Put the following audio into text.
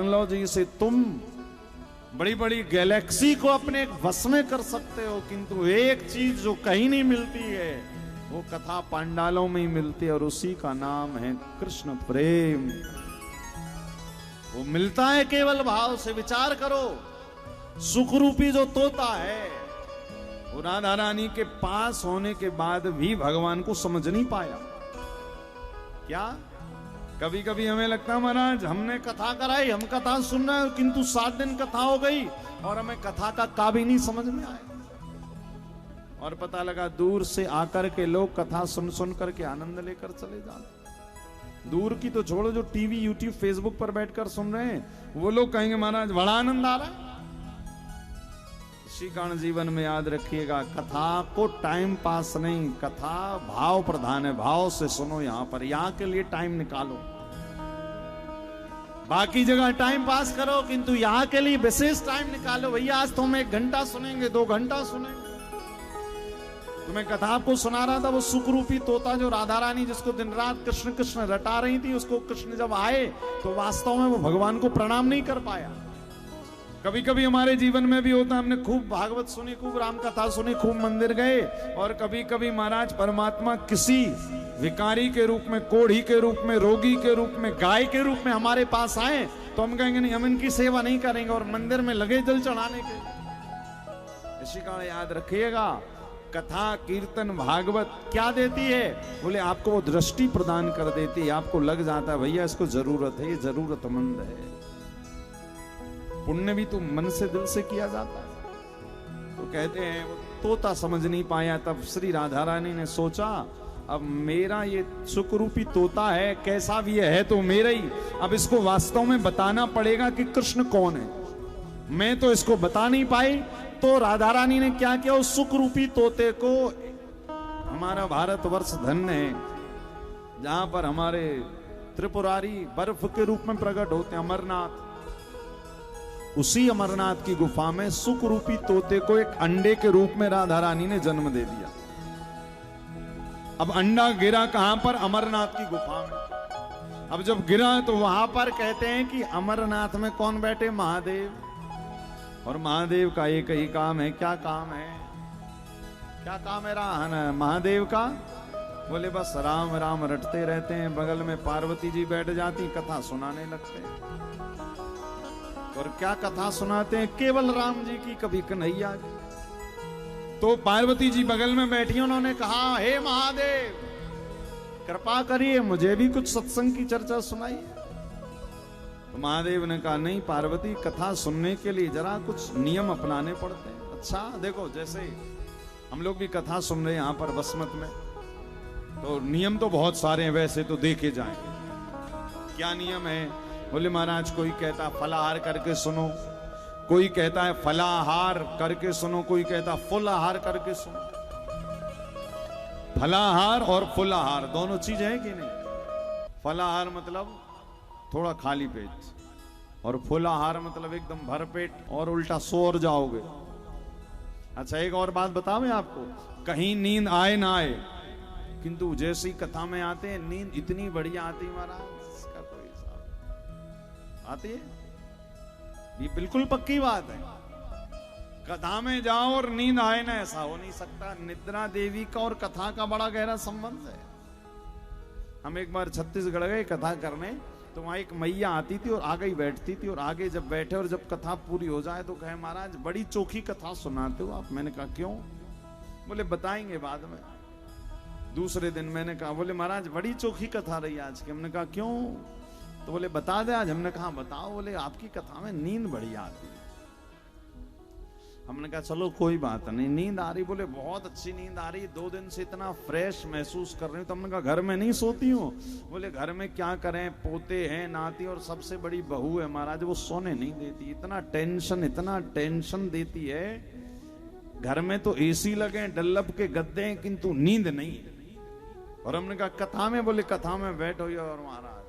Technology से तुम बड़ी बड़ी गैलेक्सी को अपने वश में कर सकते हो, किंतु एक चीज जो कहीं नहीं मिलती है वो कथा पांडालों में ही मिलती है, और उसी का नाम है कृष्ण प्रेम। वो मिलता है केवल भाव से। विचार करो, सुखरूपी जो तोता है वो राधा रानी के पास होने के बाद भी भगवान को समझ नहीं पाया। क्या कभी कभी हमें लगता है महाराज हमने कथा कराई, हम कथा सुन रहे हैं, किंतु 7 दिन कथा हो गई और हमें कथा का भी नहीं समझ में आया, और पता लगा दूर से आकर के लोग कथा सुन सुन करके आनंद लेकर चले जाते। दूर की तो छोड़ो, जो टीवी यूट्यूब फेसबुक पर बैठकर सुन रहे हैं वो लोग कहेंगे महाराज बड़ा आनंद आ रहा है। इसी कारण जीवन में याद रखिएगा, कथा को टाइम पास नहीं, कथा भाव प्रधान है। भाव से सुनो, यहां पर यहां के लिए टाइम निकालो। बाकी जगह टाइम पास करो, किंतु यहां के लिए विशेष टाइम निकालो। भैया आज तो हम 1 घंटा सुनेंगे, 2 घंटा सुनेंगे। तुम्हें कथा आपको सुना रहा था, वो सुखरूपी तोता जो राधा रानी जिसको दिन रात कृष्ण कृष्ण रटा रही थी, उसको कृष्ण जब आए तो वास्तव में वो भगवान को प्रणाम नहीं कर पाया। कभी कभी हमारे जीवन में भी होता है, हमने खूब भागवत सुनी, खूब राम कथा सुनी, खूब मंदिर गए, और कभी कभी महाराज परमात्मा किसी भिखारी के रूप में, कोढ़ी के रूप में, रोगी के रूप में, गाय के रूप में हमारे पास आए तो हम कहेंगे नहीं, हम इनकी सेवा नहीं करेंगे, और मंदिर में लगे जल चढ़ाने के। इसी कारण याद रखिएगा, कथा कीर्तन भागवत क्या देती है? बोले आपको वो दृष्टि प्रदान कर देती है। आपको लग जाता है भैया इसको जरूरत है, ये जरूरतमंद है। पुण्य भी तो मन से दिल से किया जाता है। तो कहते हैं वो तोता समझ नहीं पाया, तब श्री राधा रानी ने सोचा अब मेरा ये सुखरूपी तोता है, कैसा भी है तो मेरा ही, अब इसको वास्तव में बताना पड़ेगा कि कृष्ण कौन है। मैं तो इसको बता नहीं पाई, तो राधा रानी ने क्या किया, उस सुखरूपी तोते को, हमारा भारतवर्ष धन्य है जहां पर हमारे त्रिपुरारी बर्फ के रूप में प्रकट होते हैं, अमरनाथ, उसी अमरनाथ की गुफा में सुखरूपी तोते को एक अंडे के रूप में राधा रानी ने जन्म दे दिया। अब अंडा गिरा कहां पर? अमरनाथ की गुफा में। अब जब गिरा तो वहां पर कहते हैं कि अमरनाथ में कौन बैठे? महादेव। और महादेव का एक ही काम है। क्या काम है? क्या काम है महादेव का? बोले बस राम राम रटते रहते हैं। बगल में पार्वती जी बैठ जाती, कथा सुनाने लगते हैं। और क्या कथा सुनाते हैं? केवल राम जी की, कभी कन्हैया जी। तो पार्वती जी बगल में बैठी, उन्होंने कहा हे महादेव कृपा करिए, मुझे भी कुछ सत्संग की चर्चा सुनाइए। तो महादेव ने कहा नहीं पार्वती, कथा सुनने के लिए जरा कुछ नियम अपनाने पड़ते हैं। अच्छा देखो, जैसे हम लोग भी कथा सुन रहे हैं यहाँ पर बसमत में, तो नियम तो बहुत सारे हैं, वैसे तो देखे जाएं। क्या नियम है? बोले महाराज कोई कहता फलाहार करके सुनो, कोई कहता है फलाहार करके सुनो, कोई कहता फुलाहार करके सुनो। फलाहार और फुलाहार दोनों चीज है कि नहीं? फलाहार मतलब थोड़ा खाली पेट, और फुलाहार मतलब एकदम भर पेट और उल्टा सो जाओगे। अच्छा एक और बात बताऊं मैं आपको, कहीं नींद आए ना आए, किंतु जैसे ही कथा में आते हैं नींद इतनी बढ़िया आती है महाराज, इसका कोई हिसाब। आती है, ये बिल्कुल पक्की बात है। कथा में जाओ और नींद आए ना, ऐसा हो नहीं सकता। निद्रा देवी का और कथा का बड़ा गहरा संबंध है। हम एक बार छत्तीसगढ़ गए कथा करने, तो वहां एक मैया आती थी और आगे ही बैठती थी, और आगे जब बैठे और जब कथा पूरी हो जाए तो कहे महाराज बड़ी चोखी कथा सुनाते हो आप। मैंने कहा क्यों? बोले बताएंगे बाद में। दूसरे दिन मैंने कहा, बोले महाराज बड़ी चोखी कथा रही आज की। हमने कहा क्यों? तो बोले बता दे आज। हमने कहा बताओ। बोले आपकी कथा में नींद बढ़िया आती है। हमने कहा चलो कोई बात नहीं, नींद आ रही? बोले बहुत अच्छी नींद आ रही, 2 दिन से इतना फ्रेश महसूस कर रही हूँ। तो हमने कहा घर में नहीं सोती हूँ? बोले घर में क्या करें, पोते हैं, नाती और सबसे बड़ी बहू है महाराज, वो सोने नहीं देती, इतना टेंशन देती है। घर में तो एसी लगे, डल्लब के गद्दे हैं, किंतु नींद नहीं। और हमने कहा कथा में? बोले कथा में बैठो और महाराज